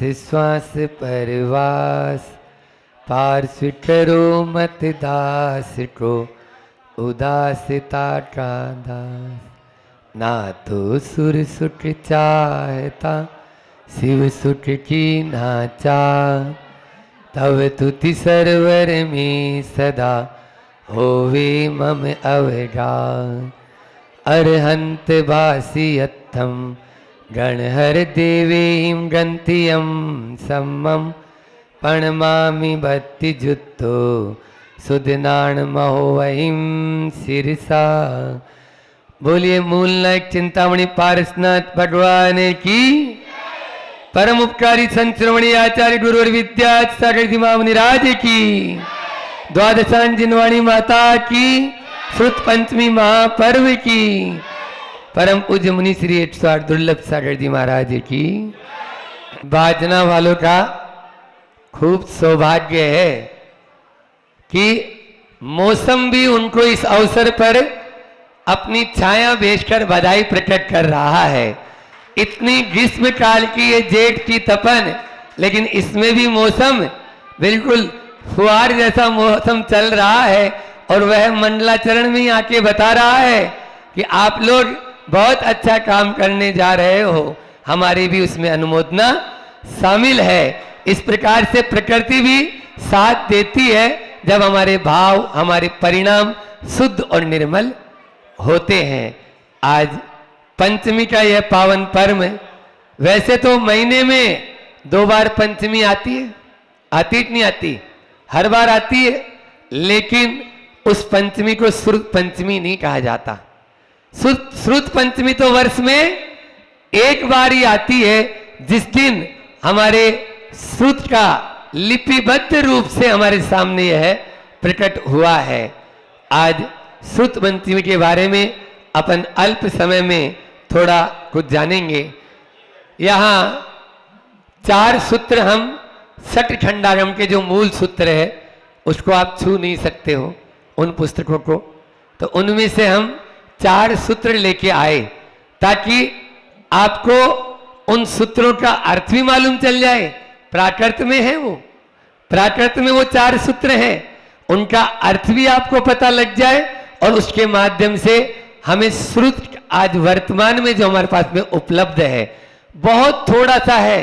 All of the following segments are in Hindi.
श्वास परवास, पार्श्व करो मत दास को, उदासिता का दास। ना तो सुर सुख चाहता, शिव सुख की ना चाह, तब तुति सरवर में सदा होवे मम अवगान। अरहंत भासियत्थम गणहर देवीं गंतियम सम्मम, प्रणमामि भक्ति जुत्तो सुदनान महोवहिं सिरसा। बोलिए मूल नायक चिंतामणि पारसनाथ भगवान की। परम उपकारी संत श्रवणी आचार्य गुरु विद्यार्थी सागर मामुनि राज की। द्वादशान जिनवाणी माता की। श्रुत पंचमी महापर्व की। परम पूज्य मुनि श्री 108 दुर्लभ सागर जी महाराज की। बाजना वालों का खूब सौभाग्य है कि मौसम भी उनको इस अवसर पर अपनी छाया भेजकर बधाई प्रकट कर रहा है। इतनी ग्रीष्म काल की ये जेठ की तपन, लेकिन इसमें भी मौसम बिल्कुल फुहार जैसा मौसम चल रहा है। और वह मंडलाचरण में आके बता रहा है कि आप लोग बहुत अच्छा काम करने जा रहे हो, हमारी भी उसमें अनुमोदना शामिल है। इस प्रकार से प्रकृति भी साथ देती है जब हमारे भाव, हमारे परिणाम शुद्ध और निर्मल होते हैं। आज पंचमी का यह पावन पर्व, वैसे तो महीने में 2 बार पंचमी आती है, आती नहीं आती, हर बार आती है, लेकिन उस पंचमी को श्रुत पंचमी नहीं कहा जाता। श्रुत पंचमी तो वर्ष में एक बार ही आती है, जिस दिन हमारे श्रुत का लिपिबद्ध रूप से हमारे सामने यह प्रकट हुआ है। आज श्रुत पंचमी के बारे में अपन अल्प समय में थोड़ा कुछ जानेंगे। यहाँ 4 सूत्र, हम षट खंडागम के जो मूल सूत्र है उसको आप छू नहीं सकते हो उन पुस्तकों को, तो उनमें से हम 4 सूत्र लेके आए ताकि आपको उन सूत्रों का अर्थ भी मालूम चल जाए। प्राकृत में है वो, प्राकृत में वो 4 सूत्र हैं, उनका अर्थ भी आपको पता लग जाए और उसके माध्यम से हमें श्रुत आज वर्तमान में जो हमारे पास में उपलब्ध है बहुत थोड़ा सा है।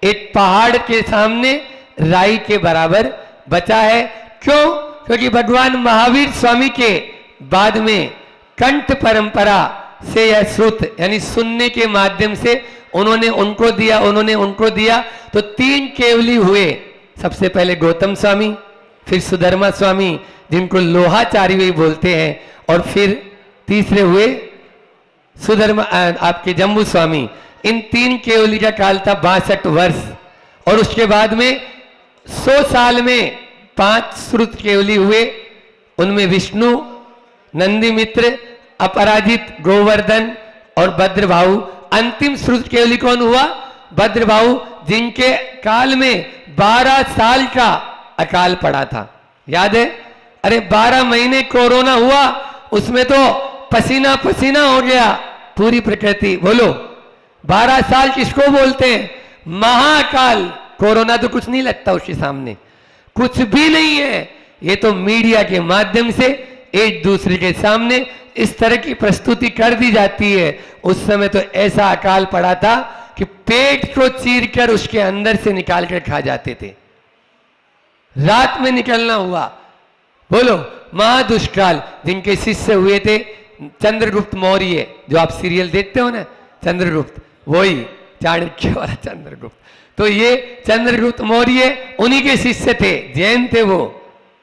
एक पहाड़ के सामने राई के बराबर बचा है। क्यों? क्योंकि भगवान महावीर स्वामी के बाद में कंठ परंपरा से यह श्रुत यानी सुनने के माध्यम से उन्होंने उनको दिया, उन्होंने उनको दिया, तो 3 केवली हुए। सबसे पहले गौतम स्वामी, फिर सुधर्मा स्वामी जिनको लोहाचारी भी बोलते हैं, और फिर तीसरे हुए सुधर्मा आपके जम्बू स्वामी। इन 3 केवली का काल था 62 वर्ष, और उसके बाद में 100 साल में 5 श्रुत केवली हुए। उनमें विष्णु, नंदी मित्र, अपराजित, गोवर्धन और भद्रभाऊ। अंतिम श्रुत केवली कौन हुआ? भद्रभाऊ, जिनके काल में 12 साल का अकाल पड़ा था। याद है? अरे 12 महीने कोरोना हुआ, उसमें तो पसीना पसीना हो गया पूरी प्रकृति। बोलो 12 साल किसको बोलते हैं? महाकाल। कोरोना तो कुछ नहीं लगता उसके सामने, कुछ भी नहीं है। ये तो मीडिया के माध्यम से एक दूसरे के सामने इस तरह की प्रस्तुति कर दी जाती है। उस समय तो ऐसा अकाल पड़ा था कि पेट को चीरकर उसके अंदर से निकाल कर खा जाते थे। रात में निकलना हुआ। बोलो महादुष्काल। जिनके शिष्य हुए थे चंद्रगुप्त मौर्य, जो आप सीरियल देखते हो ना, चंद्रगुप्त, वही चाणक्य वाला चंद्रगुप्त। तो ये चंद्रगुप्त मौर्य उन्हीं के शिष्य थे, जैन थे वो,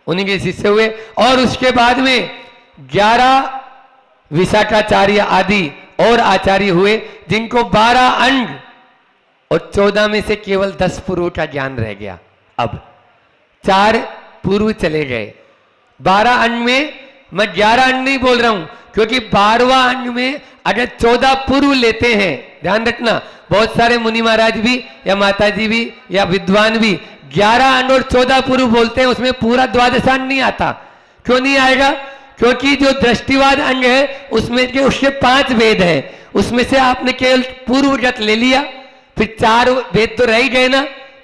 उन्हीं के शिष्य हुए। और उसके बाद में 11 विशाखाचार्य आदि और आचार्य हुए, जिनको 12 अंग और 14 में से केवल 10 पूर्व का ज्ञान रह गया। अब 4 पूर्व चले गए। 12 अंग में, मैं 11 अंग नहीं बोल रहा हूं, क्योंकि 12वां अंग में अगर 14 पूर्व लेते हैं, ध्यान रखना, बहुत सारे मुनि महाराज भी या माता जी भी या विद्वान भी 11 अंग और 14 पूर्व बोलते हैं, उसमें पूरा द्वादशांग नहीं आता। क्यों नहीं आएगा? क्योंकि जो दृष्टिवाद अंग है उसमें के उसके 5 वेद हैं, उसमें से आपने केवल पूर्वगत ले लिया, फिर 4 वेद तो रह ही गए ना,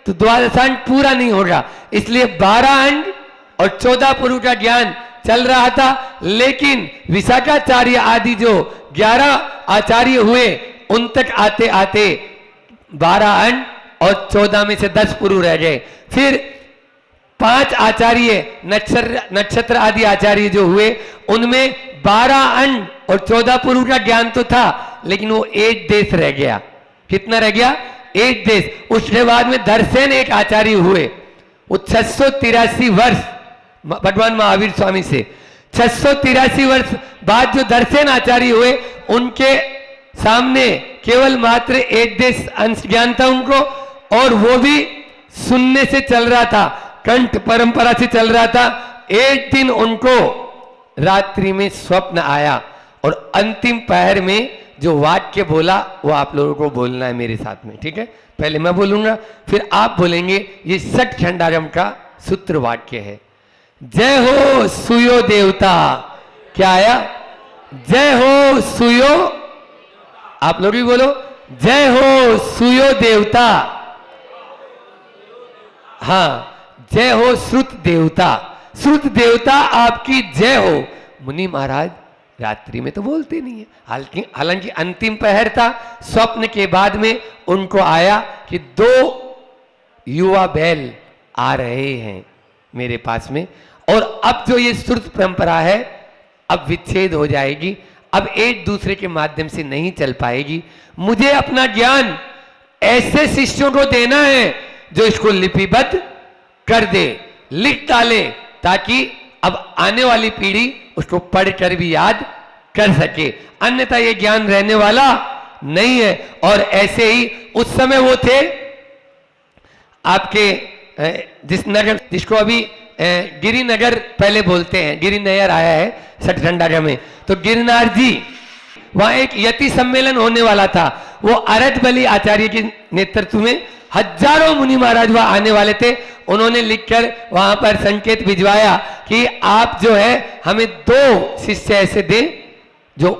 तो द्वादशांग पूरा नहीं होगा। इसलिए 12 अंग और 14 पुरु का ज्ञान चल रहा था। लेकिन विशाखाचार्य आदि जो 11 आचार्य हुए, उन तक आते आते 12 अंग और 14 में से 10 पुरु रह गए। फिर 5 आचार्य नक्षत्र आदि आचार्य जो हुए, उनमें 12 अंग और 14 पुरु का ज्ञान तो था, लेकिन वो 8 देश रह गया। कितना रह गया? 8 देश। उसके बाद में धरसेन एक आचार्य हुए, वो 683 वर्ष भगवान महावीर स्वामी से 683 वर्ष बाद जो दर्शन आचार्य हुए, उनके सामने केवल मात्र 8 देश अंश ज्ञान था उनको, और वो भी सुनने से चल रहा था, कंठ परंपरा से चल रहा था। एक दिन उनको रात्रि में स्वप्न आया और अंतिम पहर में जो वाक्य बोला वो आप लोगों को बोलना है मेरे साथ में, ठीक है? पहले मैं बोलूंगा, फिर आप बोलेंगे। ये सठ खंडागम का सूत्र वाक्य है। जय हो सुयो देवता। क्या आया? जय हो सुयो। आप लोग भी बोलो, जय हो सुयो देवता। हाँ, जय हो श्रुत देवता। श्रुत देवता आपकी जय हो। मुनि महाराज रात्रि में तो बोलते नहीं है, हालांकि अंतिम पहर था। स्वप्न के बाद में उनको आया कि 2 युवा बैल आ रहे हैं मेरे पास में, और अब जो ये श्रुत परंपरा है अब विच्छेद हो जाएगी, अब एक दूसरे के माध्यम से नहीं चल पाएगी। मुझे अपना ज्ञान ऐसे शिष्यों को देना है जो इसको लिपिबद्ध कर दे, लिख डाले, ताकि अब आने वाली पीढ़ी उसको पढ़कर भी याद कर सके, अन्यथा ये ज्ञान रहने वाला नहीं है। और ऐसे ही उस समय वो थे आपके जिस नगर, जिसको अभी गिरिनगर पहले बोलते हैं, गिरिनगर आया है सठखंडागम में, तो गिरनार जी, वहां एक यति सम्मेलन होने वाला था। वो अरद बली आचार्य के नेतृत्व में हजारों मुनि महाराज वहां आने वाले थे। उन्होंने लिखकर वहां पर संकेत भिजवाया कि आप जो है हमें 2 शिष्य ऐसे दें जो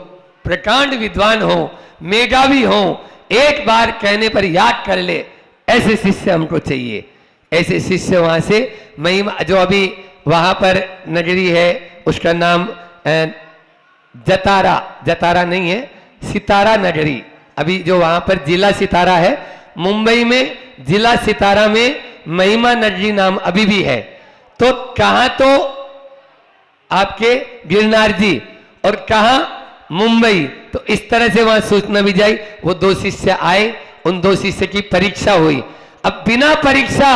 प्रकांड विद्वान हो, मेधावी हो, एक बार कहने पर याद कर ले, ऐसे शिष्य हमको चाहिए। ऐसे शिष्य वहां से महिमा, जो अभी वहां पर नगरी है उसका नाम जतारा नहीं है, सितारा नगरी। अभी जो वहां पर जिला सितारा है, मुंबई में जिला सितारा में महिमा नगरी नाम अभी भी है। तो कहां तो आपके गिरनार जी और कहां मुंबई, तो इस तरह से वहां सूचना भी जाई। वो 2 शिष्य आए, उन 2 शिष्य की परीक्षा हुई। अब बिना परीक्षा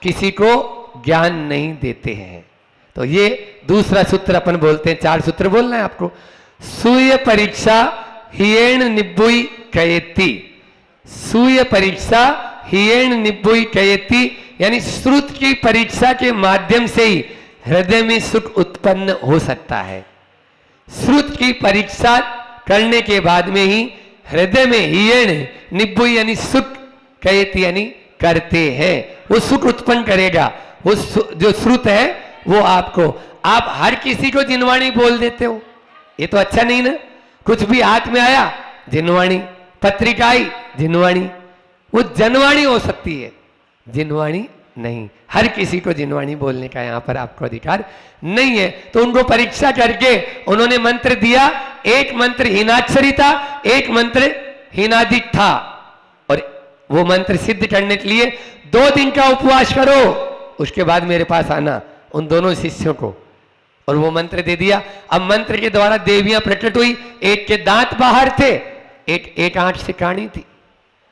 किसी को ज्ञान नहीं देते हैं। तो ये दूसरा सूत्र अपन बोलते हैं, 4 सूत्र बोलना है आपको। सूर्य परीक्षा हियेण निब्बुई कयेति। सूर्य परीक्षा हियेण निब्बुई कयेति, यानी श्रुत की परीक्षा के माध्यम से ही हृदय में सुख उत्पन्न हो सकता है। श्रुत की परीक्षा करने के बाद में ही हृदय में हियेण निब्बुई यानी सुख कयेति यानी करते हैं, वो सुख उत्पन्न करेगा। वो जो श्रुत है वो आपको, आप हर किसी को जिनवाणी बोल देते हो, ये तो अच्छा नहीं ना। कुछ भी हाथ में आया जिनवाणी, पत्रिका आई जिनवाणी, वो जनवाणी हो सकती है, जिनवाणी नहीं। हर किसी को जिनवाणी बोलने का यहाँ पर आपको अधिकार नहीं है। तो उनको परीक्षा करके उन्होंने मंत्र दिया। एक मंत्र हीनाक्षरी था, एक मंत्र हीनादिक था, और वो मंत्र सिद्ध करने के लिए 2 दिन का उपवास करो, उसके बाद मेरे पास आना, उन दोनों शिष्यों को। और वो मंत्र दे दिया। अब मंत्र के द्वारा देवियां प्रकट हुई। एक के दांत बाहर थे, एक आंख से काणी थी।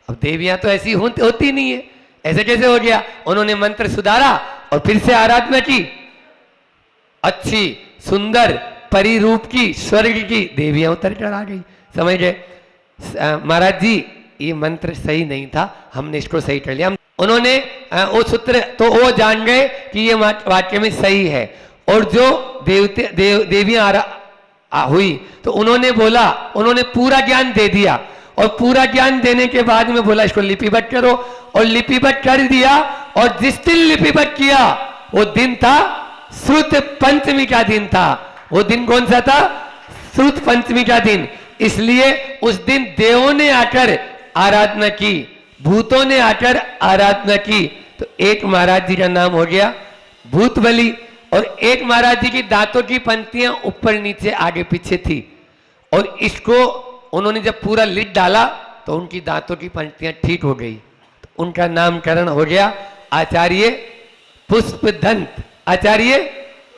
अब देवियां तो ऐसी होती नहीं है, ऐसे कैसे हो गया? उन्होंने मंत्र सुधारा और फिर से आराधना की। अच्छी सुंदर परिरूप की स्वर्ग की देवियां उतर कर आ गई। समझ गए महाराज जी, ये मंत्र सही नहीं था, हमने इसको सही कर लिया। उन्होंने वो सूत्र तो वो जान गए कि ये वाक्य में सही है। और जो देवियां हुई तो उन्होंने बोला, उन्होंने पूरा ज्ञान दे दिया। और पूरा ज्ञान देने के बाद में बोला इसको लिपिबद्ध करो, और लिपिबद्ध कर दिया। और जिस दिन लिपिबद्ध किया वो दिन था श्रुत पंचमी का दिन था। वो दिन कौन सा था? श्रुत पंचमी का दिन। इसलिए उस दिन देवों ने आकर आराधना की। भूतों ने आकर आराधना की, तो एक महाराज जी का नाम हो गया भूत बलि, और एक महाराज जी की दांतों की पंक्तियां ऊपर नीचे आगे पीछे थी, और इसको उन्होंने जब पूरा लिट डाला तो उनकी दांतों की पंक्तियां ठीक हो गई, तो उनका नामकरण हो गया आचार्य पुष्पदंत। आचार्य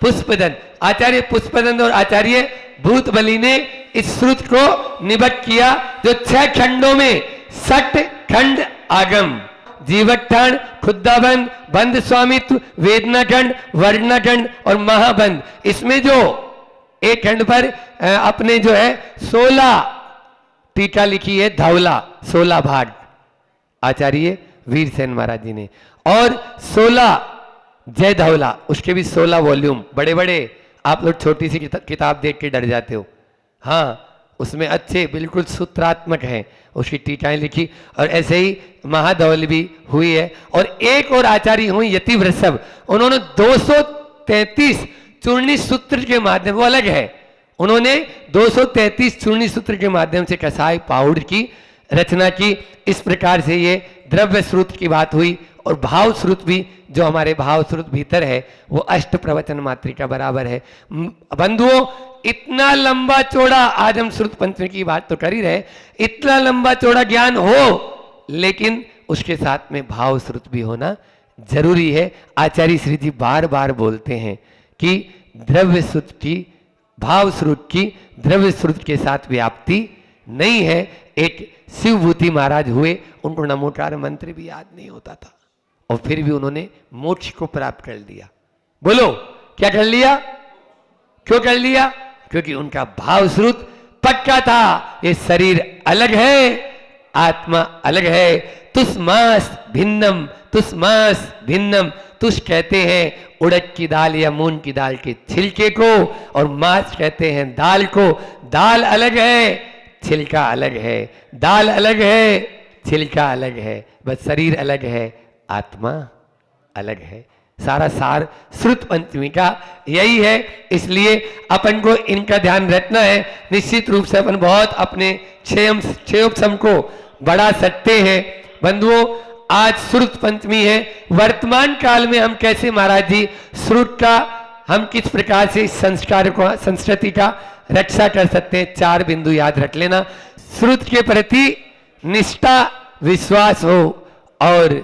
पुष्पदंत, आचार्य पुष्पदंत और आचार्य भूत बलि ने इस श्रुत को निबद्ध किया, जो 6 खंडों में सट खंड आगम, जीवखंड, खुद्दाबंद, बंद स्वामित्व, वेदना खंड, वर्णना खंड और महाबंद, इसमें जो एक खंड पर अपने जो है 16 टीका लिखी है, धौला 16 भाग आचार्य वीरसेन महाराज जी ने, और 16 जय धौला, उसके भी 16 वॉल्यूम बड़े बड़े। आप लोग छोटी सी किताब देख के डर जाते हो, हाँ उसमें अच्छे बिल्कुल सूत्रात्मक हैं, उसकी टीकाएं लिखी, और ऐसे ही महाधौल भी हुई है। और एक और आचार्य हुई यतिवृषभ, उन्होंने 233 चूर्णी सूत्र के माध्यम, वो अलग है, उन्होंने 233 चूर्णी सूत्र के माध्यम से कसाय पाउडर की रचना की। इस प्रकार से ये द्रव्य श्रुत की बात हुई, और भाव श्रुत भी, जो हमारे भाव श्रुत भीतर है, वो अष्ट प्रवचन मात्रिका बराबर है। बंधुओं, इतना लंबा चौड़ा, आज हम श्रुत पंचमी की बात तो कर ही रहे, इतना लंबा चौड़ा ज्ञान हो, लेकिन उसके साथ में भाव श्रुत भी होना जरूरी है। आचार्य श्री जी बार बार बोलते हैं कि द्रव्य श्रुत की, भाव श्रुत की द्रव्य श्रुत के साथ व्याप्ति नहीं है। एक शिवभूति महाराज हुए, उनको नमोकार मंत्र भी याद नहीं होता था, और फिर भी उन्होंने मोक्ष को प्राप्त कर लिया। बोलो क्या कर लिया? क्यों कर लिया? क्योंकि उनका भाव श्रुत पक्का था। ये शरीर अलग है, आत्मा अलग है। तुष्मास भिन्नम, तुष्मास भिन्नम। तुष कहते हैं उड़द की दाल या मूंग की दाल के छिलके को, और मांस कहते हैं दाल को। दाल अलग है, छिलका अलग है। दाल अलग है, छिलका अलग है, बस शरीर अलग है, आत्मा अलग है। सारा सार श्रुत पंचमी का यही है। इसलिए अपन को इनका ध्यान रखना है। निश्चित रूप से अपन बहुत अपने क्षेयोपशम को बढ़ा सकते हैं। बंधुओं, आज श्रुत पंचमी है। वर्तमान काल में हम कैसे महाराज जी श्रुत का, हम किस प्रकार से संस्कार को, संस्कृति का रक्षा कर सकते हैं, 4 बिंदु याद रख लेना। श्रुत के प्रति निष्ठा, विश्वास हो, और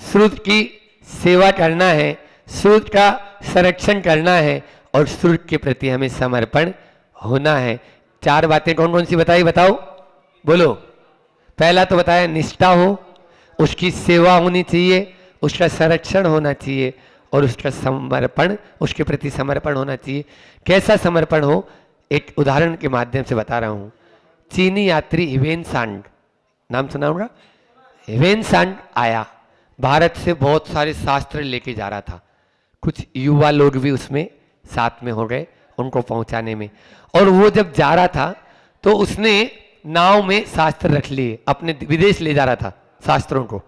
श्रुत की सेवा करना है, श्रुत का संरक्षण करना है, और श्रुत के प्रति हमें समर्पण होना है। 4 बातें कौन कौन सी बताई, बताओ, बोलो। पहला तो बताया निष्ठा हो, उसकी सेवा होनी चाहिए, उसका संरक्षण होना चाहिए, और उसका समर्पण, उसके प्रति समर्पण होना चाहिए। कैसा समर्पण हो, एक उदाहरण के माध्यम से बता रहा हूं। चीनी यात्री हिवेन सांड, नाम सुना होगा। हिवेन सांड आया, भारत से बहुत सारे शास्त्र लेके जा रहा था। कुछ युवा लोग भी उसमें साथ में हो गए उनको पहुंचाने में। और वो जब जा रहा था तो उसने नाव में शास्त्र रख लिए, अपने विदेश ले जा रहा था शास्त्रों को,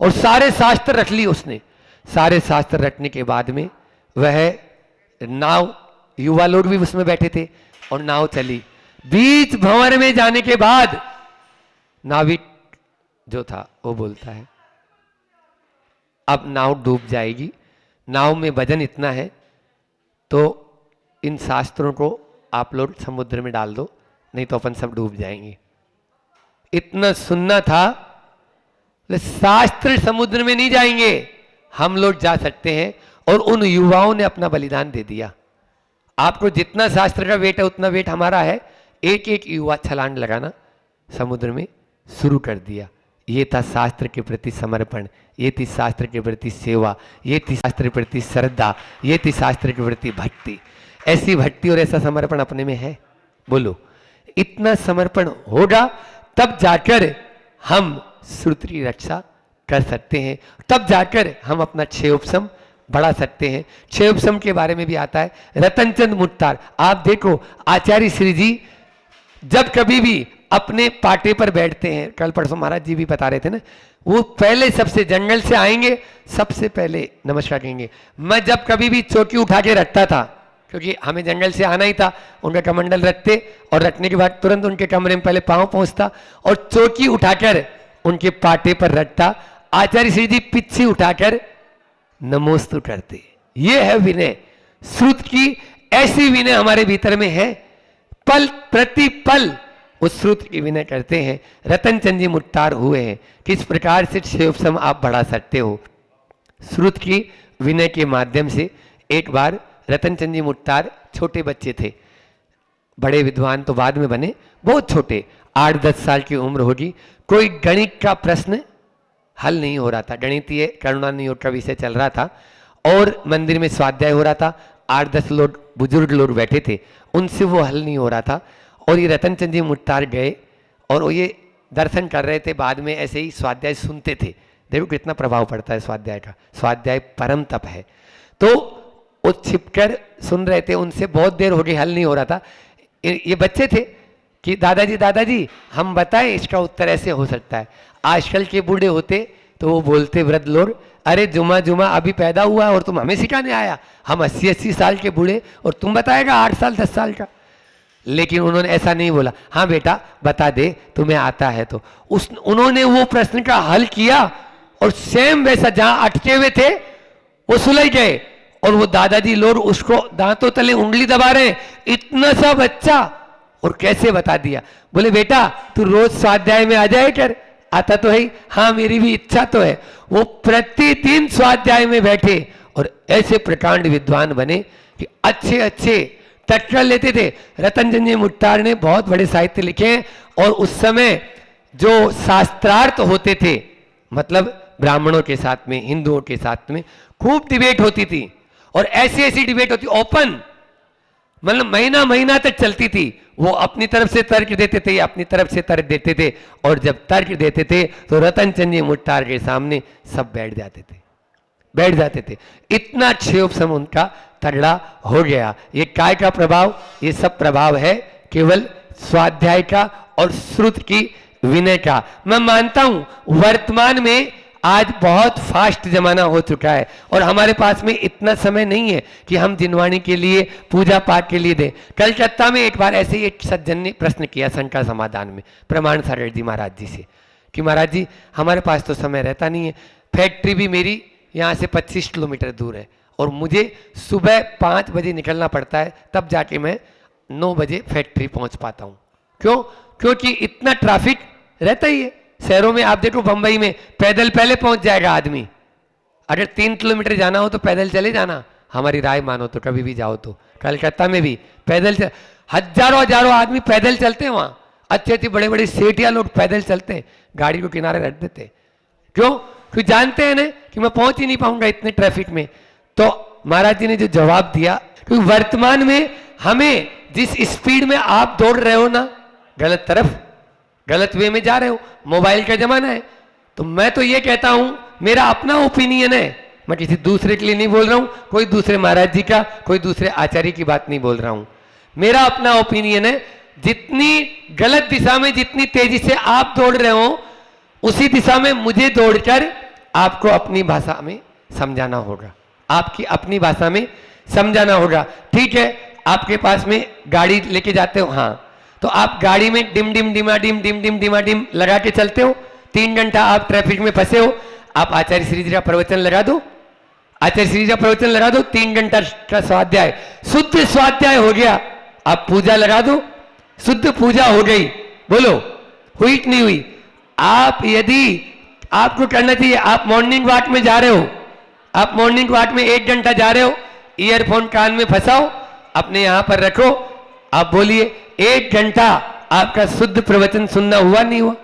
और सारे शास्त्र रख लिए उसने। सारे शास्त्र रखने के बाद में वह नाव, युवा लोग भी उसमें बैठे थे, और नाव चली। बीच भंवर में जाने के बाद नाविक जो था वो बोलता है, अब नाव डूब जाएगी, नाव में वजन इतना है, तो इन शास्त्रों को आप लोग समुद्र में डाल दो, नहीं तो अपन सब डूब जाएंगे। इतना सुनना था, शास्त्र समुद्र में नहीं जाएंगे, हम लोग जा सकते हैं। और उन युवाओं ने अपना बलिदान दे दिया। आपको जितना शास्त्र का वेट है उतना वेट हमारा है। एक एक युवा छलांग लगाना समुद्र में शुरू कर दिया। ये था शास्त्र के प्रति समर्पण, ये थी शास्त्र के प्रति सेवा, ये थी शास्त्र के प्रति श्रद्धा, ये थी शास्त्र के प्रति भक्ति। ऐसी भक्ति और ऐसा समर्पण अपने में है? बोलो, इतना समर्पण होगा तब जाकर हम श्रुति की रक्षा कर सकते हैं, तब जाकर हम अपना क्षेयोपशम बढ़ा सकते हैं। क्षेयोपशम के बारे में भी आता है रतनचंद मुट्टार। आप देखो, आचार्य श्री जी जब कभी भी अपने पाटे पर बैठते हैं, कल परसों महाराज जी भी बता रहे थे ना, वो पहले सबसे जंगल से आएंगे, सबसे पहले नमस्कार कहेंगे। मैं जब कभी भी चौकी उठा के रखता था, क्योंकि हमें जंगल से आना ही था, उनका कमंडल रखते, और रखने के बाद तुरंत उनके कमरे में पहले पांव पहुंचता, और चौकी उठाकर उनके पाटे पर रखता, आचार्य श्री जी पीछे उठाकर नमोस्तु करते। ये है विनय। श्रुत की ऐसी विनय हमारे भीतर में है, पल प्रति पल उस श्रुत की विनय करते हैं। रतन चंद जी मुट्टार हुए हैं, किस प्रकार से शिवसम आप बढ़ा सकते हो श्रुत की विनय के माध्यम से। एक बार रतन चंद जी मुट्टार छोटे बच्चे थे, बड़े विद्वान तो बाद में बने, बहुत छोटे 8-10 साल की उम्र होगी। कोई गणित का प्रश्न हल नहीं हो रहा था, गणितीय करुणा नियोग का विषय चल रहा था और मंदिर में स्वाध्याय हो रहा था। 8-10 लोग बुजुर्ग लोग बैठे थे, उनसे वो हल नहीं हो रहा था। और ये रतन चंद जी मुट्टार गए और वो ये दर्शन कर रहे थे, बाद में ऐसे ही स्वाध्याय सुनते थे। देखो कितना प्रभाव पड़ता है स्वाध्याय का, स्वाध्याय परम तप है। तो वो छिपकर सुन रहे थे, उनसे बहुत देर हो गई, हल नहीं हो रहा था। ये बच्चे थे कि दादाजी हम बताएं इसका उत्तर ऐसे हो सकता है। आजकल के बूढ़े होते तो वो बोलते वृद्ध लोग, अरे जुमा अभी पैदा हुआ और तुम हमें सिखाने आया, हम 80-80 साल के बूढ़े और तुम बताएगा 8 साल 10 साल का। लेकिन उन्होंने ऐसा नहीं बोला, हाँ बेटा बता दे तुम्हें आता है तो। उन्होंने वो प्रश्न का हल किया और सेम वैसा जहां अटके हुए थे वो सुलझ गए। और वो दादाजी लोग उसको दांतों तले उंगली दबा रहे हैं, इतना सा बच्चा, और कैसे बता दिया। बोले बेटा तू रोज स्वाध्याय में आ जाए कर, आता तो है, हाँ मेरी भी इच्छा तो है। वो प्रतिदिन स्वाध्याय में बैठे और ऐसे प्रकांड विद्वान बने कि अच्छे अच्छे टक्कर लेते थे। रतन चंद जी मुट्टार ने बहुत बड़े साहित्य लिखे और उस समय जो शास्त्रार्थ होते थे, मतलब ब्राह्मणों के साथ में हिंदुओं के साथ में खूब डिबेट होती थी और ऐसी ऐसी डिबेट होती, ओपन, मतलब महीना महीना तक चलती थी। वो अपनी तरफ से तर्क देते थे, अपनी तरफ से तर्क देते थे, और जब तर्क देते थे तो रतन चंद जी मुट्टार के सामने सब बैठ जाते थे। इतना क्षोभ उनका तगड़ा हो गया। ये काय का प्रभाव, ये सब प्रभाव है केवल स्वाध्याय का और श्रुत की विनय का। मैं मानता हूं वर्तमान में आज बहुत फास्ट जमाना हो चुका है और हमारे पास में इतना समय नहीं है कि हम जिनवाणी के लिए पूजा पाठ के लिए दें। कलकत्ता में एक बार ऐसे ही एक सज्जन ने प्रश्न किया शंका समाधान में प्रमाण सागर जी महाराज जी से कि महाराज जी हमारे पास तो समय रहता नहीं है, फैक्ट्री भी मेरी यहाँ से 25 किलोमीटर दूर है और मुझे सुबह 5 बजे निकलना पड़ता है, तब जाके मैं 9 बजे फैक्ट्री पहुँच पाता हूँ। क्यों? क्योंकि इतना ट्रैफिक रहता ही है। शहरों में आप देखो, बंबई में पैदल पहले पहुंच जाएगा आदमी, अगर 3 किलोमीटर जाना हो तो पैदल चले जाना, हमारी राय मानो तो कभी भी जाओ तो। कलकत्ता में भी पैदल हजारों आदमी पैदल चलते हैं वहाँ, अच्छे बड़े बड़े सेठिया लोग पैदल चलते हैं, गाड़ी को किनारे रख देते। क्यों? क्योंकि जानते हैं ना कि मैं पहुंच ही नहीं पाऊंगा इतने ट्रैफिक में। तो महाराज जी ने जो जवाब दिया, क्योंकि वर्तमान में हमें जिस स्पीड में आप दौड़ रहे हो ना, गलत तरफ गलत वे में जा रहे हो, मोबाइल का जमाना है। तो मैं तो ये कहता हूं, मेरा अपना ओपिनियन है, मैं किसी दूसरे के लिए नहीं बोल रहा हूं, कोई दूसरे महाराज जी का, कोई दूसरे आचार्य की बात नहीं बोल रहा हूं, मेरा अपना ओपिनियन है। जितनी गलत दिशा में जितनी तेजी से आप दौड़ रहे हो, उसी दिशा में मुझे दौड़कर आपको अपनी भाषा में समझाना होगा, आपकी अपनी भाषा में समझाना होगा। ठीक है, आपके पास में गाड़ी लेके जाते हो, हाँ, तो आप गाड़ी में डिम डिम डिमा डिम लगा के चलते हो, 3 घंटा आप ट्रैफिक में फंसे हो, आप आचार्य श्री जी का प्रवचन लगा दो, आचार्य श्री जी का प्रवचन लगा दो, 3 घंटा का स्वाध्याय, शुद्ध स्वाध्याय हो गया। आप पूजा लगा दो, शुद्ध पूजा हो गई। बोलो हुई कि नहीं हुई? आप यदि आपको करना चाहिए, आप मॉर्निंग वॉक में जा रहे हो, आप मॉर्निंग वॉक में 1 घंटा जा रहे हो, ईयरफोन कान में फंसाओ, अपने यहां पर रखो, आप बोलिए 1 घंटा आपका शुद्ध प्रवचन सुनना हुआ नहीं हुआ?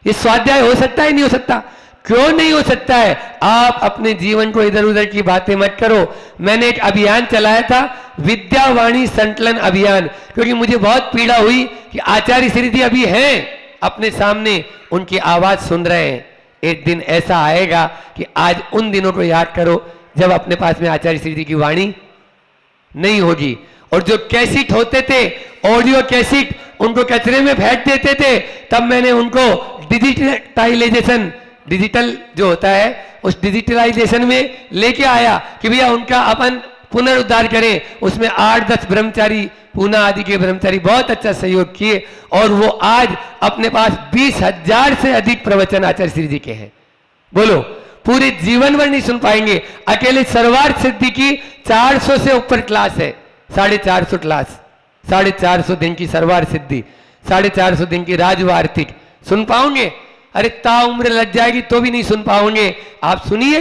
ये स्वाध्याय हो सकता है नहीं हो सकता? क्यों नहीं हो सकता है? आप अपने जीवन को इधर उधर की बातें मत करो। मैंने एक अभियान चलाया था, विद्यावाणी संकलन अभियान, क्योंकि मुझे बहुत पीड़ा हुई कि आचार्य श्री जी अभी हैं अपने सामने, उनकी आवाज सुन रहे हैं। एक दिन ऐसा आएगा कि आज उन दिनों को याद करो जब अपने पास में आचार्य श्री जी की वाणी नहीं होगी। और जो कैसेट होते थे, ऑडियो कैसेट, उनको कचरे में फेंक देते थे, तब मैंने उनको डिजिटलाइजेशन, डिजिटल जो होता है उस डिजिटलाइजेशन में लेके आया कि भैया उनका अपन पुनरुद्धार करें। उसमें 8-10 ब्रह्मचारी पूना आदि के ब्रह्मचारी बहुत अच्छा सहयोग किए और वो आज अपने पास 20,000 से अधिक प्रवचन आचार्य श्री जी के हैं। बोलो, पूरे जीवन भर नहीं सुन पाएंगे। अकेले सर्वार्थ सिद्धि की 400 से ऊपर क्लास है, 450 क्लास, 450 दिन की सर्वार्थ सिद्धि, 450 दिन की राजवार्तिक सुन पाओगे? अरे ताउम्र लग जाएगी तो भी नहीं सुन पाओगे। आप सुनिए,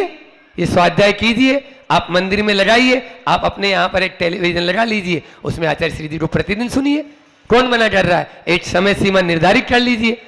ये स्वाध्याय कीजिए, आप मंदिर में लगाइए, आप अपने यहाँ पर एक टेलीविजन लगा लीजिए, उसमें आचार्य श्री जी को प्रतिदिन सुनिए। कौन मना कर रहा है? एक समय सीमा निर्धारित कर लीजिए।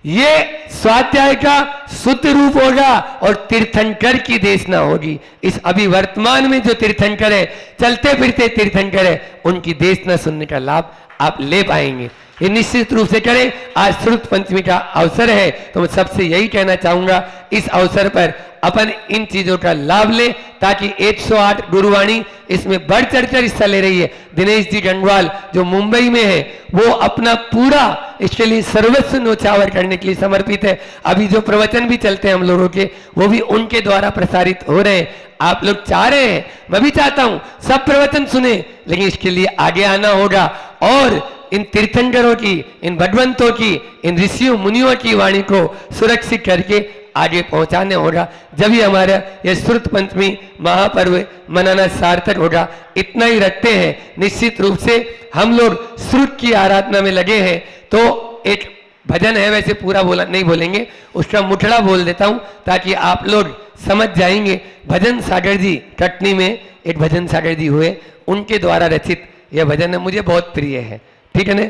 ये स्वाध्याय का शुद्ध रूप होगा और तीर्थंकर की देशना होगी। इस अभी वर्तमान में जो तीर्थंकर है, चलते फिरते तीर्थंकर है, उनकी देशना सुनने का लाभ आप ले पाएंगे। ये निश्चित रूप से करें। आज श्रुत पंचमी का अवसर है, तो मैं सबसे यही कहना चाहूंगा, इस अवसर पर अपन इन चीजों का लाभ ले, ताकि 108 गुरुवाणी इसमें बढ़ चढ़कर हिस्सा ले रही है। दिनेश जी गंगवाल जो मुंबई में है, वो अपना पूरा इसके लिए सर्वस्व न्योछावर करने के लिए समर्पित है। अभी जो प्रवचन भी चलते हैं हम लोगों के, वो भी उनके द्वारा प्रसारित हो रहे हैं। आप लोग चाह रहे हैं, मैं भी चाहता हूं सब प्रवचन सुने, लेकिन इसके लिए आगे आना होगा और इन तीर्थंकरों की, इन भगवंतों की, इन ऋषियों मुनियों की वाणी को सुरक्षित करके आगे पहुंचाने होगा। जब ही हमारा यह श्रुत पंचमी महापर्व मनाना सार्थक होगा। इतना ही रखते हैं। निश्चित रूप से हम लोग श्रुत की आराधना में लगे हैं, तो एक भजन है, वैसे पूरा बोला नहीं बोलेंगे, उसका मुठड़ा बोल देता हूं ताकि आप लोग समझ जाएंगे। भजन सागर जी, कटनी में एक भजन सागर जी हुए, उनके द्वारा रचित यह भजन है, मुझे बहुत प्रिय है। ठीक है ना?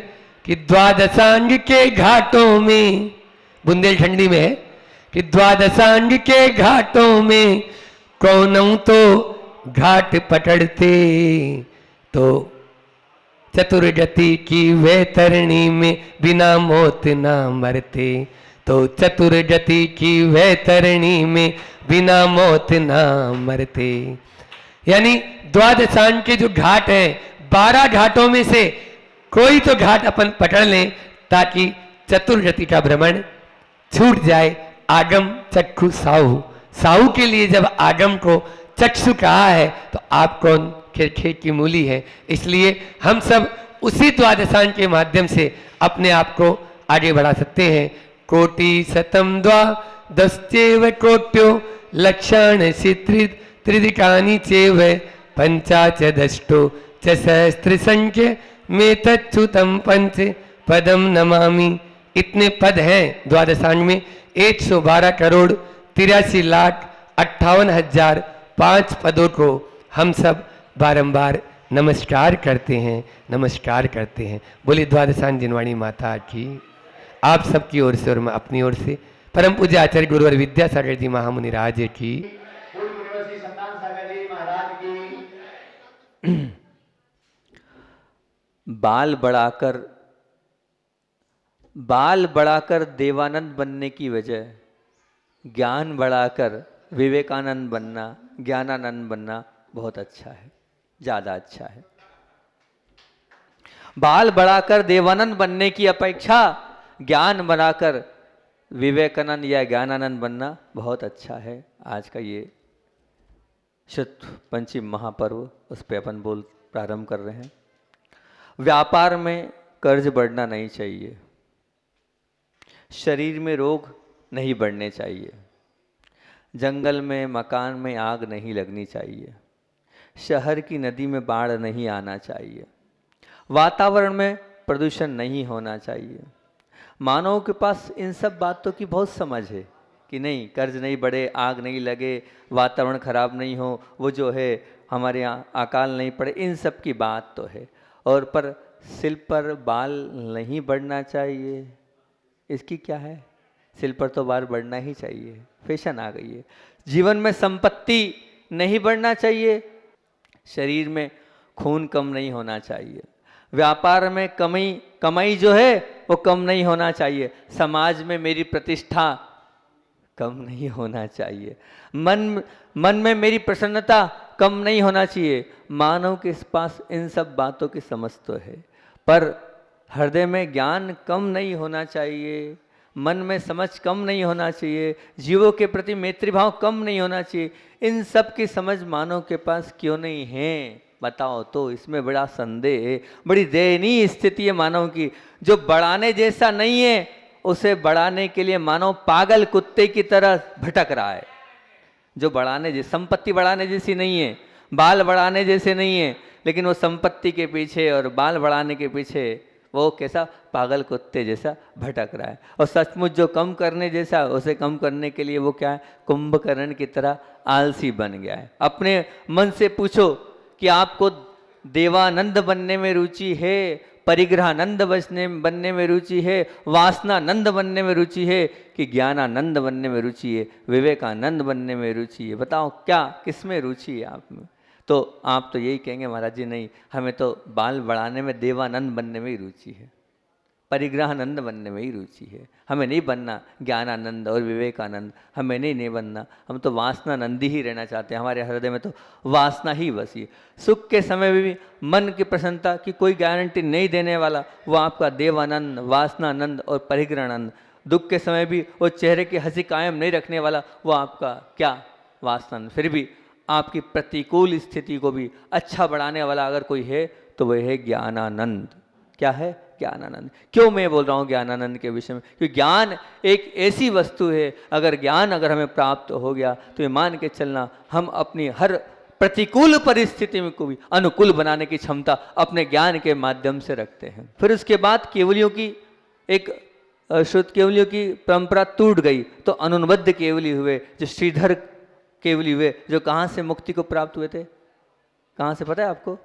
कि द्वादशांग के घाटों में, बुंदेलखंडी में है कि द्वादशांग के घाटों में कौनों तो घाट पकड़ते, तो चतुर्गति की वे तरणी में बिना मौत ना मरते, तो चतुर्गति की वे तरणी में बिना मौत ना मरते। यानी द्वादशांग के जो घाट हैं, 12 घाटों में से कोई तो घाट अपन पकड़ लें, ताकि चतुर्गति का भ्रमण छूट जाए। आगम चक्षु साहु, साहु के लिए जब आगम को चक्षु कहा है, तो आप कौन खेत की मूली है। इसलिए हम सब उसी द्वादशांग के माध्यम से अपने आप को आगे बढ़ा सकते हैं। कोटि शतम द्वादश्चैव कोट्यो लक्षाण त्रिदिकानि चैव पंचाच दष्टो च सहस्त्र संख्य में तच्युतम पंच पदम नमामि। इतने पद हैं द्वादशांग में, 112 करोड़ 83 लाख 58,000 5 पदों को हम सब बारंबार नमस्कार करते हैं, नमस्कार करते हैं। बोली द्वादशांग जिनवाणी माता की। आप सबकी ओर से और मैं अपनी ओर से परम पूज्य आचार्य गुरुवर विद्यासागर जी महामुनि राज की। बाल बढ़ाकर देवानंद बनने की वजह ज्ञान बढ़ाकर विवेकानंद बनना, ज्ञानानंद बनना बहुत अच्छा है, ज़्यादा अच्छा है। बाल बढ़ाकर देवानंद बनने की अपेक्षा ज्ञान बढ़ाकर विवेकानंद या ज्ञानानंद बनना बहुत अच्छा है। आज का ये शुद्ध पंचम महापर्व, उस पर अपन बोल प्रारंभ कर रहे हैं। व्यापार में कर्ज बढ़ना नहीं चाहिए, शरीर में रोग नहीं बढ़ने चाहिए, जंगल में मकान में आग नहीं लगनी चाहिए, शहर की नदी में बाढ़ नहीं आना चाहिए, वातावरण में प्रदूषण नहीं होना चाहिए। मानव के पास इन सब बातों की बहुत समझ है कि नहीं, कर्ज नहीं बढ़े, आग नहीं लगे, वातावरण खराब नहीं हो, वो जो है हमारे यहाँ अकाल नहीं पड़े, इन सब की बात तो है। और पर सिर पर बाल नहीं बढ़ना चाहिए, इसकी क्या है? सिर पर तो बाल बढ़ना ही चाहिए, फैशन आ गई है। जीवन में संपत्ति नहीं बढ़ना चाहिए, शरीर में खून कम नहीं होना चाहिए, व्यापार में कमाई जो है वो कम नहीं होना चाहिए, समाज में मेरी प्रतिष्ठा कम नहीं होना चाहिए, मन में मेरी प्रसन्नता कम नहीं होना चाहिए। मानव के पास इन सब बातों की समझ तो है, पर हृदय में ज्ञान कम नहीं होना चाहिए, मन में समझ कम नहीं होना चाहिए, जीवों के प्रति मैत्री भाव कम नहीं होना चाहिए। इन सब की समझ मानव के पास क्यों नहीं है? बताओ तो, इसमें बड़ा संदेह है। बड़ी दयनीय स्थिति है मानव की। जो बढ़ाने जैसा नहीं है उसे बढ़ाने के लिए मानव पागल कुत्ते की तरह भटक रहा है। जो बढ़ाने जैसी, संपत्ति बढ़ाने जैसी नहीं है, बाल बढ़ाने जैसे नहीं है, लेकिन वो संपत्ति के पीछे और बाल बढ़ाने के पीछे वो कैसा पागल कुत्ते जैसा भटक रहा है। और सचमुच जो कम करने जैसा, उसे कम करने के लिए वो क्या है, कुंभकर्ण की तरह आलसी बन गया है। अपने मन से पूछो कि आपको देवानंद बनने में रुचि है, परिग्रहानंद बनने में रुचि है, वासनानंद बनने में रुचि है, कि ज्ञानानंद बनने में रुचि है, विवेकानंद बनने में रुचि है? बताओ क्या, किसमें रुचि है आप में? तो आप तो यही कहेंगे महाराज जी नहीं, हमें तो बाल बढ़ाने में, देवानंद बनने में ही रुचि है, परिग्रहानंद बनने में ही रुचि है। हमें नहीं बनना ज्ञानानंद और विवेकानंद, हमें नहीं बनना, हम तो वासनानंदी ही रहना चाहते हैं। हमारे हृदय में तो वासना ही बसी है। सुख के समय में भी मन की प्रसन्नता की कोई गारंटी नहीं देने वाला वो आपका देवानंद, वासनानंद और परिग्रहानंद। दुख के समय भी वो चेहरे की हंसी कायम नहीं रखने वाला वो आपका क्या, वासनानंद। फिर भी आपकी प्रतिकूल स्थिति को भी अच्छा बढ़ाने वाला अगर कोई है तो वह है ज्ञानानंद। क्या है? ज्ञानानंद। क्यों मैं बोल रहा हूँ ज्ञानानंद के विषय में? क्योंकि ज्ञान एक ऐसी वस्तु है, अगर ज्ञान अगर हमें प्राप्त हो गया तो ये मान के चलना हम अपनी हर प्रतिकूल परिस्थिति में को भी अनुकूल बनाने की क्षमता अपने ज्ञान के माध्यम से रखते हैं। फिर उसके बाद केवलियों की एक शुद्ध केवलियों की परंपरा टूट गई तो अनुबद्ध केवली हुए, जो श्रीधर केवली हुए, जो कहाँ से मुक्ति को प्राप्त हुए थे? कहाँ से पता है आपको?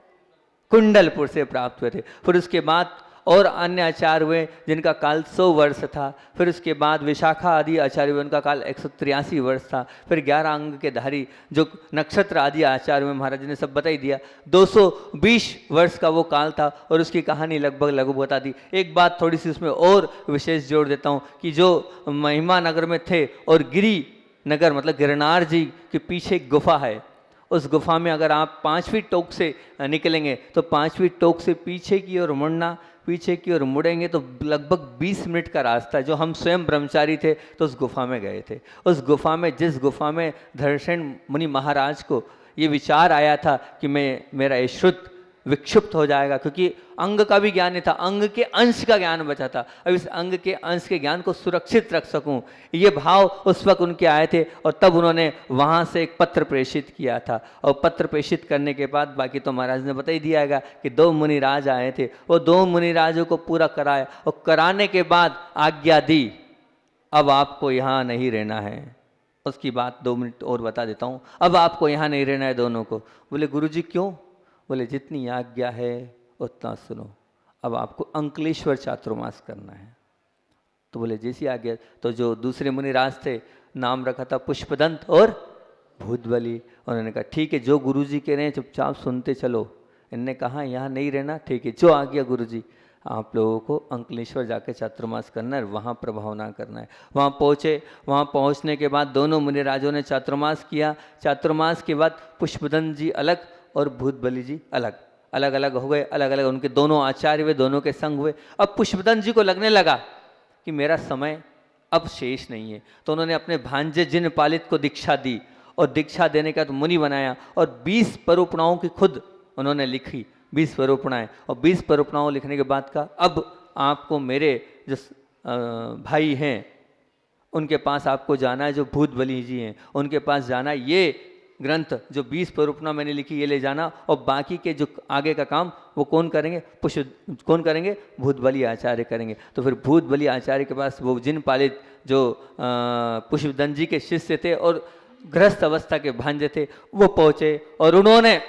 कुंडलपुर से प्राप्त हुए थे। फिर उसके बाद और अन्य आचार्य हुए जिनका काल 100 वर्ष था। फिर उसके बाद विशाखा आदि आचार्य हुए, उनका काल 183 वर्ष था। फिर 11 अंग के धारी जो नक्षत्र आदि आचार्य हुए, महाराज जी ने सब बता ही दिया। 220 वर्ष का वो काल था और उसकी कहानी लगभग बता दी। एक बात थोड़ी सी उसमें और विशेष जोड़ देता हूँ कि जो महिमा नगर में थे और गिरी नगर मतलब गिरनार जी के पीछे एक गुफा है, उस गुफा में अगर आप 5वीं टोक से निकलेंगे तो 5वीं टोक से पीछे की ओर मुड़ना, पीछे की ओर मुड़ेंगे तो लगभग 20 मिनट का रास्ता है। जो हम स्वयं ब्रह्मचारी थे तो उस गुफा में गए थे। उस गुफा में, जिस गुफा में धर्षण मुनि महाराज को ये विचार आया था कि मेरा ये शुद्ध विक्षिप्त हो जाएगा, क्योंकि अंग का भी ज्ञान नहीं था, अंग के अंश का ज्ञान बचा था। अब इस अंग के अंश के ज्ञान को सुरक्षित रख सकूं, ये भाव उस वक्त उनके आए थे। और तब उन्होंने वहां से एक पत्र प्रेषित किया था। और पत्र प्रेषित करने के बाद बाकी तो महाराज ने बता ही दिया कि 2 मुनिराज आए थे। वो 2 मुनिराजों को पूरा कराया और कराने के बाद आज्ञा दी, अब आपको यहाँ नहीं रहना है। उसकी बात 2 मिनट और बता देता हूँ। अब आपको यहाँ नहीं रहना है दोनों को। बोले गुरुजी क्यों? बोले जितनी आज्ञा है उतना सुनो, अब आपको अंकलेश्वर चातुर्मास करना है। तो बोले जैसी आज्ञा। तो जो दूसरे मुनिराज थे, नाम रखा था पुष्पदंत और भूतबली, उन्होंने कहा ठीक है, जो गुरुजी कह रहे हैं चुपचाप सुनते चलो। इनने कहा यहाँ नहीं रहना, ठीक है, जो आज्ञा गुरुजी। आप लोगों को अंकलेश्वर जाके चातुर्मास करना है, वहाँ प्रभावना करना है। वहाँ पहुँचे। वहाँ पहुँचने के बाद दोनों मुनिराजों ने चातुर्मास किया। चातुर्मास के बाद पुष्पदंत जी अलग और भूतबली जी अलग अलग हो गए। अलग अलग उनके दोनों आचार्य हुए, दोनों के संग हुए। अब पुष्पदंत जी को लगने लगा कि मेरा समय अब शेष नहीं है, तो उन्होंने अपने भांजे जिन पालित को दीक्षा दी और दीक्षा देने का तो मुनि बनाया और 20 परूपणाओं की खुद उन्होंने लिखी, 20 परूपणाएं। और 20 परूपणाओं लिखने के बाद का अब आपको मेरे जो भाई हैं उनके पास आपको जाना है, जो भूतबली जी हैं उनके पास जाना है। ये ग्रंथ जो 20 परूपणा मैंने लिखी ये ले जाना, और बाकी के जो आगे का काम वो कौन करेंगे? कौन करेंगे? भूतबली आचार्य करेंगे। तो फिर भूतबली आचार्य के पास वो जिन पालित जो पुष्पदंत जी के शिष्य थे और गृहस्थ अवस्था के भांजे थे वो पहुँचे और उन्होंने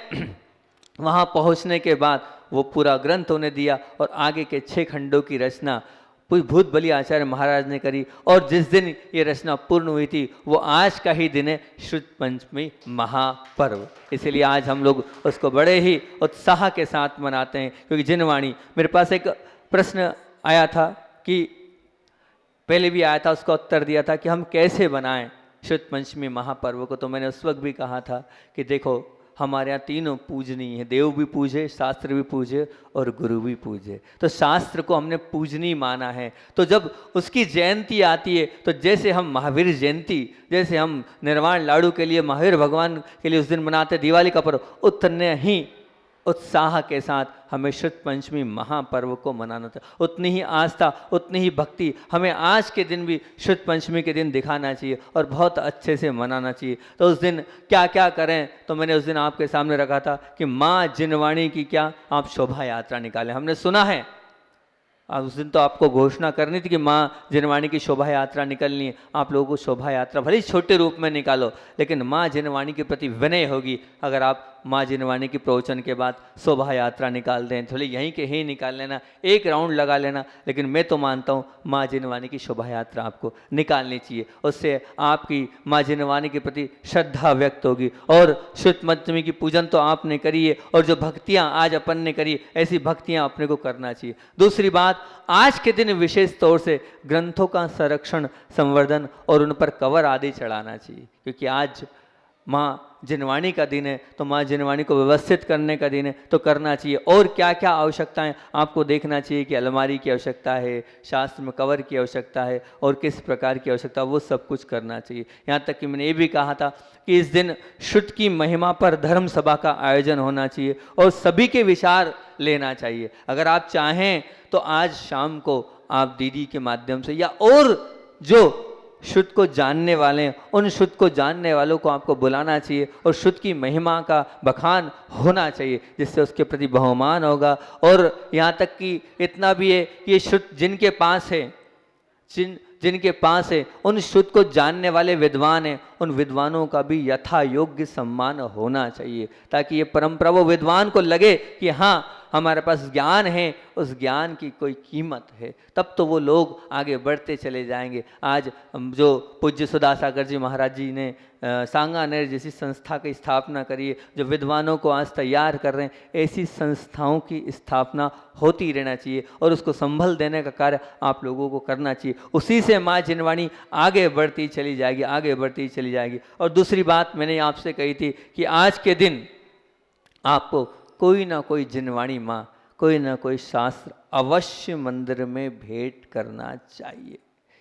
वहाँ पहुँचने के बाद वो पूरा ग्रंथ उन्हें दिया और आगे के 6 खंडों की रचना भूतबली आचार्य महाराज ने करी। और जिस दिन ये रचना पूर्ण हुई थी वो आज का ही दिन है, शुद्ध पंचमी महापर्व। इसलिए आज हम लोग उसको बड़े ही उत्साह के साथ मनाते हैं। क्योंकि जिनवाणी, मेरे पास एक प्रश्न आया था कि पहले भी आया था, उसका उत्तर दिया था कि हम कैसे बनाएं शुद्ध पंचमी महापर्व को। तो मैंने उस वक्त भी कहा था कि देखो हमारे यहाँ तीनों पूजनीय है, देव भी पूजे, शास्त्र भी पूजे और गुरु भी पूजे। तो शास्त्र को हमने पूजनीय माना है। तो जब उसकी जयंती आती है तो जैसे हम महावीर जयंती, जैसे हम निर्वाण लाडू के लिए महावीर भगवान के लिए उस दिन मनाते दिवाली का पर्व, उतने ही उत्साह के साथ हमें शुद्ध पंचमी महापर्व को मनाना था। उतनी ही आस्था, उतनी ही भक्ति हमें आज के दिन भी शुद्ध पंचमी के दिन दिखाना चाहिए और बहुत अच्छे से मनाना चाहिए। तो उस दिन क्या क्या करें, तो मैंने उस दिन आपके सामने रखा था कि माँ जिनवाणी की क्या आप शोभा यात्रा निकालें। हमने सुना है, उस दिन तो आपको घोषणा करनी थी कि माँ जिनवाणी की शोभा यात्रा निकलनी है। आप लोगों को शोभा यात्रा भले ही छोटे रूप में निकालो, लेकिन माँ जिनवाणी के प्रति विनय होगी अगर आप माँ जिनवाणी की प्रवचन के बाद शोभा यात्रा निकाल दें। थोड़ी यहीं के ही निकाल लेना, एक राउंड लगा लेना, लेकिन मैं तो मानता हूँ माँ जिनवाणी की शोभा यात्रा आपको निकालनी चाहिए। उससे आपकी माँ जिनवाणी के प्रति श्रद्धा व्यक्त होगी। और शुद्ध पंचमी की पूजन तो आपने करी है, और जो भक्तियाँ आज अपन ने करी, ऐसी भक्तियाँ अपने को करना चाहिए। दूसरी बात, आज के दिन विशेष तौर से ग्रंथों का संरक्षण, संवर्धन और उन पर कवर आदि चढ़ाना चाहिए, क्योंकि आज माँ जिनवाणी का दिन है, तो माँ जिनवाणी को व्यवस्थित करने का दिन है, तो करना चाहिए। और क्या क्या आवश्यकताएं आपको देखना चाहिए कि अलमारी की आवश्यकता है, शास्त्र में कवर की आवश्यकता है, और किस प्रकार की आवश्यकता, वो सब कुछ करना चाहिए। यहाँ तक कि मैंने ये भी कहा था कि इस दिन शुद्ध की महिमा पर धर्म सभा का आयोजन होना चाहिए और सभी के विचार लेना चाहिए। अगर आप चाहें तो आज शाम को आप दीदी के माध्यम से या और जो शुद्ध को जानने वाले हैं, उन शुद्ध को जानने वालों को आपको बुलाना चाहिए और शुद्ध की महिमा का बखान होना चाहिए, जिससे उसके प्रति बहुमान होगा। और यहाँ तक कि इतना भी है कि ये शुद्ध जिनके पास है, जिनके पास है, उन शुद्ध को जानने वाले विद्वान हैं, उन विद्वानों का भी यथा योग्य सम्मान होना चाहिए, ताकि ये परंपरा वो विद्वान को लगे कि हाँ हमारे पास ज्ञान है, उस ज्ञान की कोई कीमत है, तब तो वो लोग आगे बढ़ते चले जाएंगे। आज जो पूज्य सुधासागर जी महाराज जी ने सांगानेर जैसी संस्था की स्थापना करी है, जो विद्वानों को आज तैयार कर रहे हैं, ऐसी संस्थाओं की स्थापना होती रहना चाहिए और उसको संभल देने का कार्य आप लोगों को करना चाहिए। उसी से माँ जिनवाणी आगे बढ़ती चली जाएगी, आगे बढ़ती चली जाएगी। और दूसरी बात मैंने आपसे कही थी कि आज के दिन आपको कोई ना कोई जिनवाणी माँ, कोई ना कोई शास्त्र अवश्य मंदिर में भेंट करना चाहिए,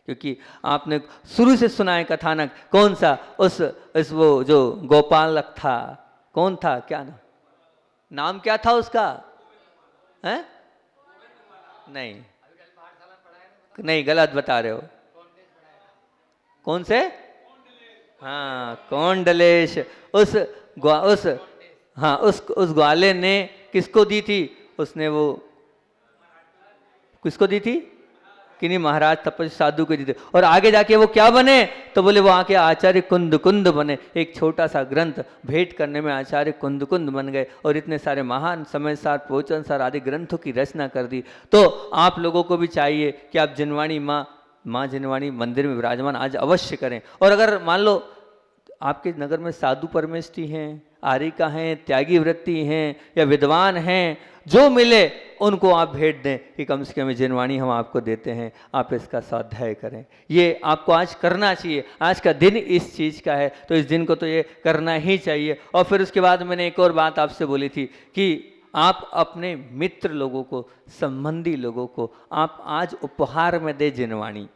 क्योंकि आपने शुरू से सुना है कथानक, कौन सा उस वो जो गोपालक था, कौन था, क्या नाम क्या था उसका, हैं? नहीं गलत बता रहे हो। कौन से? हाँ, कौंडलेश। उस ग्वाले ने किसको दी थी? उसने वो किसको दी थी? किन्हीं महाराज तपस्वी साधु को दी थी। और आगे जाके वो क्या बने? तो बोले वो आके आचार्य कुंद बने। एक छोटा सा ग्रंथ भेंट करने में आचार्य कुंद बन गए और इतने सारे महान समय सार, प्रवचन सार आदि ग्रंथों की रचना कर दी। तो आप लोगों को भी चाहिए कि आप जिनवाणी माँ जिनवाणी मंदिर में विराजमान आज अवश्य करें। और अगर मान लो आपके नगर में साधु परमेष्ठी हैं, आरिका हैं, त्यागी वृत्ति हैं या विद्वान हैं, जो मिले उनको आप भेंट दें कि कम से कम जिनवाणी हम आपको देते हैं, आप इसका स्वाध्याय करें। ये आपको आज करना चाहिए। आज का दिन इस चीज़ का है, तो इस दिन को तो ये करना ही चाहिए। और फिर उसके बाद मैंने एक और बात आपसे बोली थी कि आप अपने मित्र लोगों को, संबंधी लोगों को आप आज उपहार में दे जिनवाणी,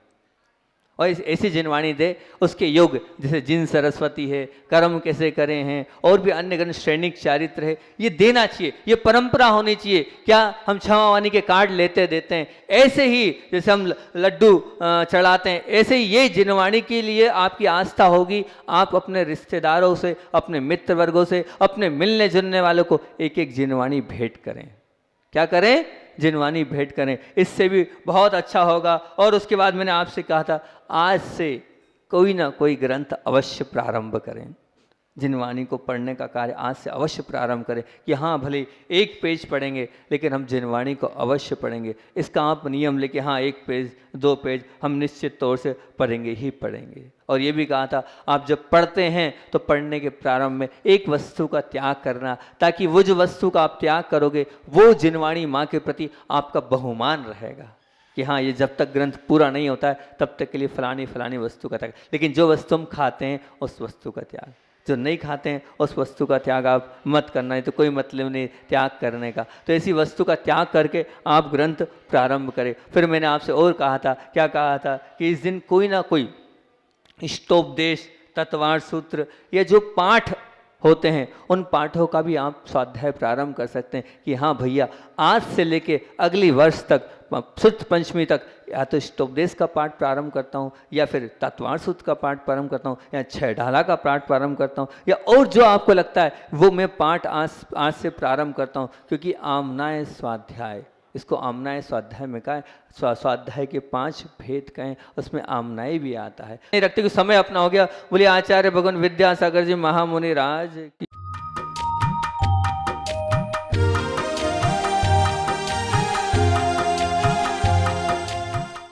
और ऐसी जिनवाणी दे उसके योग, जैसे जिन सरस्वती है, कर्म कैसे करें हैं, और भी अन्य ग्रंथ, श्रेणिक चारित्र है, ये देना चाहिए। ये परंपरा होनी चाहिए। क्या हम क्षमावाणी के कार्ड लेते देते हैं, ऐसे ही जैसे हम लड्डू चढ़ाते हैं, ऐसे ही ये जिनवाणी के लिए आपकी आस्था होगी। आप अपने रिश्तेदारों से, अपने मित्र वर्गों से, अपने मिलने जुलने वालों को एक एक जिनवाणी भेंट करें। क्या करें? जिनवाणी भेंट करें, इससे भी बहुत अच्छा होगा। और उसके बाद मैंने आपसे कहा था आज से कोई ना कोई ग्रंथ अवश्य प्रारंभ करें। जिनवाणी को पढ़ने का कार्य आज से अवश्य प्रारंभ करें कि हाँ भले एक पेज पढ़ेंगे लेकिन हम जिनवाणी को अवश्य पढ़ेंगे। इसका आप नियम लेके हाँ 1 पेज 2 पेज हम निश्चित तौर से पढ़ेंगे ही पढ़ेंगे। और ये भी कहा था आप जब पढ़ते हैं तो पढ़ने के प्रारंभ में एक वस्तु का त्याग करना, ताकि वो जो वस्तु का आप त्याग करोगे वो जिनवाणी माँ के प्रति आपका बहुमान रहेगा कि हाँ ये जब तक ग्रंथ पूरा नहीं होता है तब तक के लिए फलानी वस्तु का त्याग। लेकिन जो वस्तु हम खाते हैं उस वस्तु का त्याग, जो नहीं खाते हैं उस वस्तु का त्याग आप मत करना है, तो कोई मतलब नहीं त्याग करने का। तो ऐसी वस्तु का त्याग करके आप ग्रंथ प्रारंभ करें। फिर मैंने आपसे और कहा था, क्या कहा था कि इस दिन कोई ना कोई इष्टोपदेश, तत्वार्थ सूत्र या जो पाठ होते हैं उन पाठों का भी आप स्वाध्याय प्रारंभ कर सकते हैं कि हाँ भैया, आज से लेके अगली वर्ष तक, शुद्ध पंचमी तक, या तो इष्टोपदेश का पाठ प्रारंभ करता हूँ, या फिर तत्वार्थ सूत्र का पाठ प्रारंभ करता हूँ, या छह ढाला का पाठ प्रारंभ करता हूँ, या और जो आपको लगता है वो मैं पाठ आज से प्रारंभ करता हूँ। क्योंकि आमनाय स्वाध्याय, इसको आमनाय स्वाध्याय में कहा, स्वाध्याय के 5 भेद कहें, उसमें आमनाय भी आता है। नहीं रखते कि समय अपना हो गया। बोलिए आचार्य भगवान विद्यासागर जी महामुनि राज की।